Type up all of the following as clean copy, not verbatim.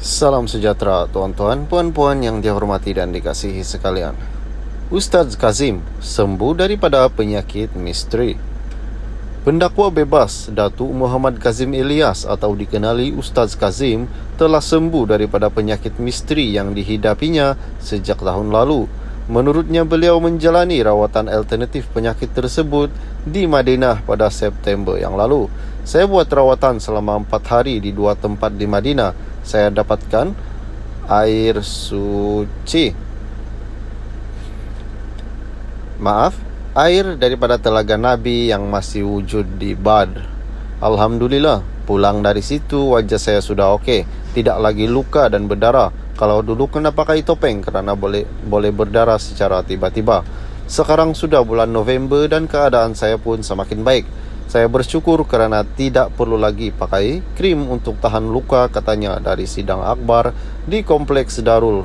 Salam sejahtera tuan-tuan, puan-puan yang dihormati dan dikasihi sekalian. Ustaz Kazim sembuh daripada penyakit misteri. Pendakwa bebas Datuk Muhammad Kazim Ilyas atau dikenali Ustaz Kazim telah sembuh daripada penyakit misteri yang dihidapinya sejak tahun lalu. Menurutnya, beliau menjalani rawatan alternatif penyakit tersebut di Madinah pada September yang lalu. Saya buat rawatan selama 4 hari di 2 tempat di Madinah. Saya dapatkan air daripada Telaga Nabi yang masih wujud di Badr. Alhamdulillah, pulang dari situ wajah saya sudah okey, tidak lagi luka dan berdarah. Kalau dulu kena pakai topeng kerana boleh berdarah secara tiba-tiba. Sekarang sudah bulan November dan keadaan saya pun semakin baik. Saya bersyukur kerana tidak perlu lagi pakai krim untuk tahan luka, katanya dari sidang akhbar di Kompleks Darul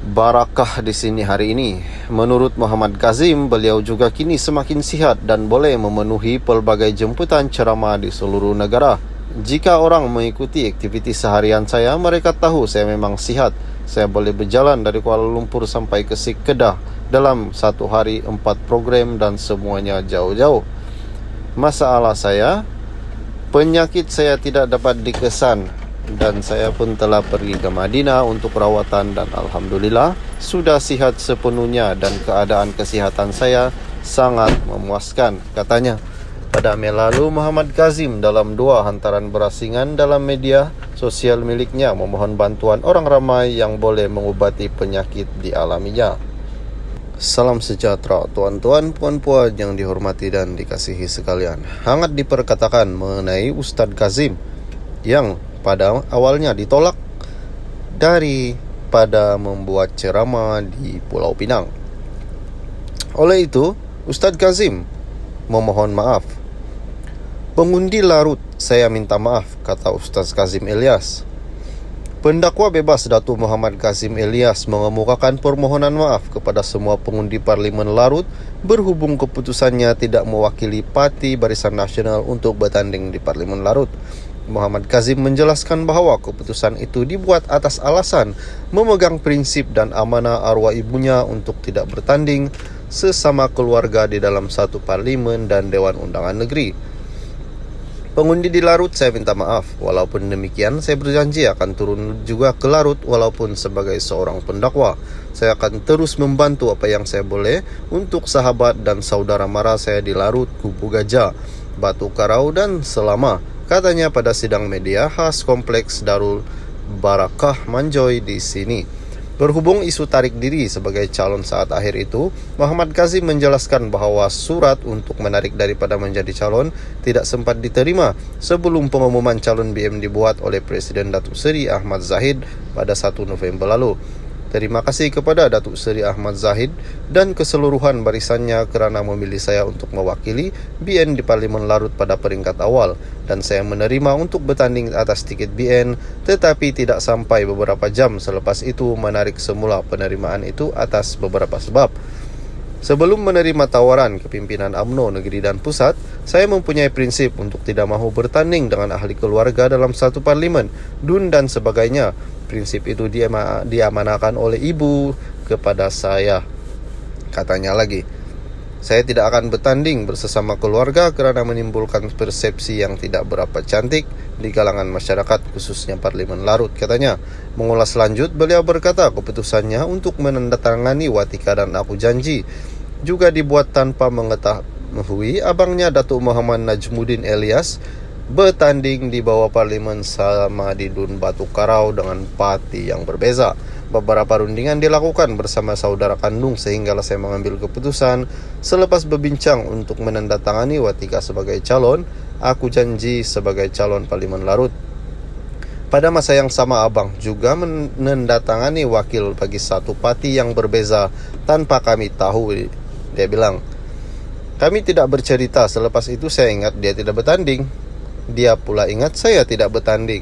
Barakah di sini hari ini. Menurut Muhammad Kazim, beliau juga kini semakin sihat dan boleh memenuhi pelbagai jemputan ceramah di seluruh negara. Jika orang mengikuti aktiviti seharian saya, mereka tahu saya memang sihat. Saya boleh berjalan dari Kuala Lumpur sampai ke Kedah dalam 1 hari 4 program dan semuanya jauh-jauh. Masalah saya, penyakit saya tidak dapat dikesan dan saya pun telah pergi ke Madinah untuk rawatan dan Alhamdulillah sudah sihat sepenuhnya dan keadaan kesihatan saya sangat memuaskan, katanya. Pada Mei lalu, Muhammad Kazim dalam 2 hantaran berasingan dalam media sosial miliknya memohon bantuan orang ramai yang boleh mengubati penyakit dialaminya. Salam sejahtera tuan-tuan, puan-puan yang dihormati dan dikasihi sekalian. Hangat diperkatakan mengenai Ustaz Kazim yang pada awalnya ditolak daripada membuat ceramah di Pulau Pinang. Oleh itu, Ustaz Kazim memohon maaf. Pengundi larut, saya minta maaf, kata Ustaz Kazim Ilyas. Pendakwa bebas Datuk Muhammad Kazim Ilyas mengemukakan permohonan maaf kepada semua pengundi Parlimen Larut berhubung keputusannya tidak mewakili Parti Barisan Nasional untuk bertanding di Parlimen Larut. Muhammad Kazim menjelaskan bahawa keputusan itu dibuat atas alasan memegang prinsip dan amanah arwah ibunya untuk tidak bertanding sesama keluarga di dalam satu parlimen dan Dewan Undangan Negeri. Pengundi di Larut, saya minta maaf. Walaupun demikian, saya berjanji akan turun juga ke Larut walaupun sebagai seorang pendakwa. Saya akan terus membantu apa yang saya boleh untuk sahabat dan saudara mara saya di Larut, Kubu Gajah, Batu Karau dan Selama, katanya pada sidang media khas Kompleks Darul Barakah Manjoy di sini. Berhubung isu tarik diri sebagai calon saat akhir itu, Muhammad Kazim menjelaskan bahawa surat untuk menarik daripada menjadi calon tidak sempat diterima sebelum pengumuman calon BM dibuat oleh Presiden Datuk Seri Ahmad Zahid pada 1 November lalu. Terima kasih kepada Datuk Seri Ahmad Zahid dan keseluruhan barisannya kerana memilih saya untuk mewakili BN di Parlimen Larut pada peringkat awal, dan saya menerima untuk bertanding atas tiket BN, tetapi tidak sampai beberapa jam selepas itu menarik semula penerimaan itu atas beberapa sebab. Sebelum menerima tawaran kepimpinan UMNO Negeri dan Pusat, saya mempunyai prinsip untuk tidak mahu bertanding dengan ahli keluarga dalam satu parlimen, DUN dan sebagainya. Prinsip itu diamanahkan oleh ibu kepada saya, katanya lagi. Saya tidak akan bertanding bersama keluarga kerana menimbulkan persepsi yang tidak berapa cantik di kalangan masyarakat, khususnya Parlimen Larut, katanya. Mengulas lanjut, beliau berkata keputusannya untuk menandatangani watika dan aku janji juga dibuat tanpa mengetahui abangnya Datuk Muhammad Najmuddin Ilyas bertanding di bawah Parlimen sama di Dun Batu Karau dengan parti yang berbeza. Beberapa rundingan dilakukan bersama saudara kandung sehinggalah saya mengambil keputusan selepas berbincang untuk menandatangani watika sebagai calon, aku janji sebagai calon Parlimen Larut. Pada masa yang sama abang juga menandatangani wakil bagi satu parti yang berbeza tanpa kami tahu, dia bilang. Kami tidak bercerita, selepas itu saya ingat dia tidak bertanding. Dia pula ingat saya tidak bertanding.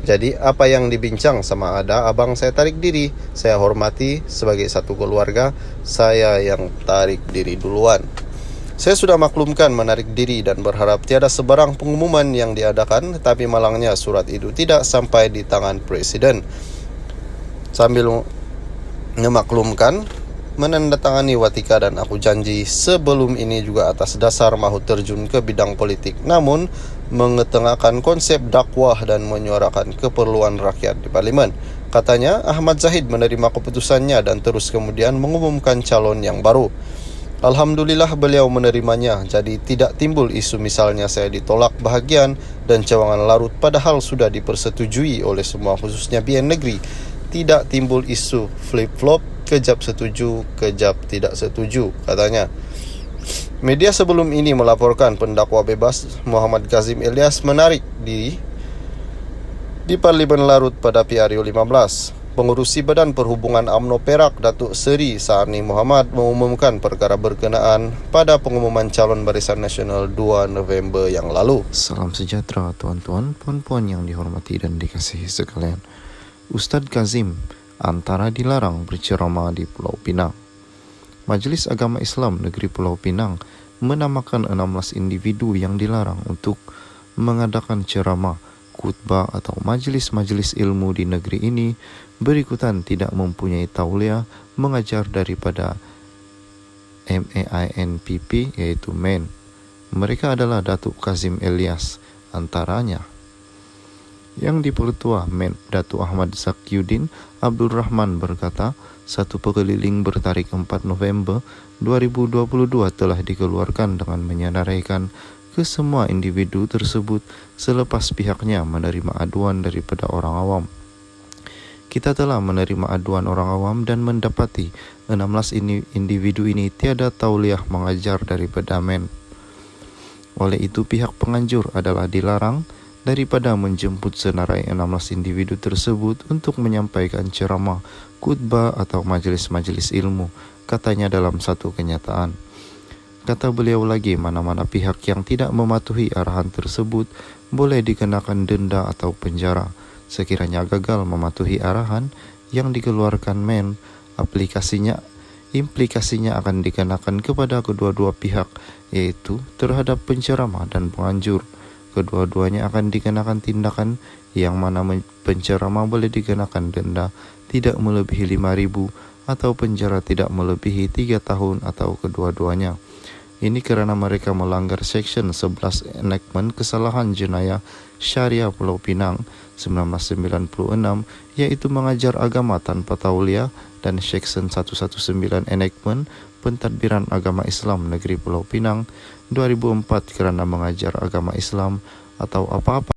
Jadi apa yang dibincang sama ada abang saya tarik diri. Saya hormati sebagai satu keluarga, saya yang tarik diri duluan. Saya sudah maklumkan menarik diri dan berharap tiada sebarang pengumuman yang diadakan, tetapi malangnya surat itu tidak sampai di tangan Presiden. Sambil memaklumkan, menandatangani watika dan aku janji sebelum ini juga atas dasar mahu terjun ke bidang politik, namun mengetengahkan konsep dakwah dan menyuarakan keperluan rakyat di parlimen. Katanya, Ahmad Zahid menerima keputusannya dan terus kemudian mengumumkan calon yang baru. Alhamdulillah beliau menerimanya, jadi tidak timbul isu misalnya saya ditolak bahagian dan cawangan larut padahal sudah dipersetujui oleh semua khususnya BN Negeri. Tidak timbul isu flip-flop, kejap setuju, kejap tidak setuju, katanya. Media sebelum ini melaporkan pendakwa bebas Muhammad Kazim Ilyas menarik diri di Parlimen Larut pada PRU 15. Pengurusi Badan Perhubungan UMNO Perak, Datuk Seri Saarni Muhammad mengumumkan perkara berkenaan pada pengumuman calon Barisan Nasional 2 November yang lalu. Salam sejahtera tuan-tuan, puan-puan yang dihormati dan dikasihi sekalian. Ustadz Kazim antara dilarang berceramah di Pulau Pinang. Majelis Agama Islam Negeri Pulau Pinang menamakan 16 individu yang dilarang untuk mengadakan ceramah, khutbah atau majelis-majelis ilmu di negeri ini berikutan tidak mempunyai tauliah mengajar daripada MEINPP yaitu MEN. Mereka adalah Datuk Kazim Ilyas antaranya. Yang dipertua MEN Datuk Ahmad Zakyuddin Abdul Rahman berkata, satu pekeliling bertarikh 4 November 2022 telah dikeluarkan dengan menyenaraikan ke semua individu tersebut selepas pihaknya menerima aduan daripada orang awam. Kita telah menerima aduan orang awam dan mendapati 16 individu ini tiada tauliah mengajar daripada MEN. Oleh itu pihak penganjur adalah dilarang daripada menjemput senarai 16 individu tersebut untuk menyampaikan ceramah, khutbah atau majelis-majelis ilmu, katanya dalam satu kenyataan. Kata beliau lagi, mana-mana pihak yang tidak mematuhi arahan tersebut boleh dikenakan denda atau penjara. Sekiranya gagal mematuhi arahan yang dikeluarkan MEN, implikasinya akan dikenakan kepada kedua-dua pihak, yaitu terhadap penceramah dan penganjur. Kedua-duanya akan dikenakan tindakan yang mana penceramah boleh dikenakan denda tidak melebihi 5.000 atau penjara tidak melebihi 3 tahun atau kedua-duanya. Ini kerana mereka melanggar Seksyen 11 Enactment Kesalahan Jenayah Syariah Pulau Pinang 1996, yaitu mengajar agama tanpa tauliah, dan Seksyen 119 Enactment Pentadbiran Agama Islam Negeri Pulau Pinang 2004 kerana mengajar agama Islam atau apa-apa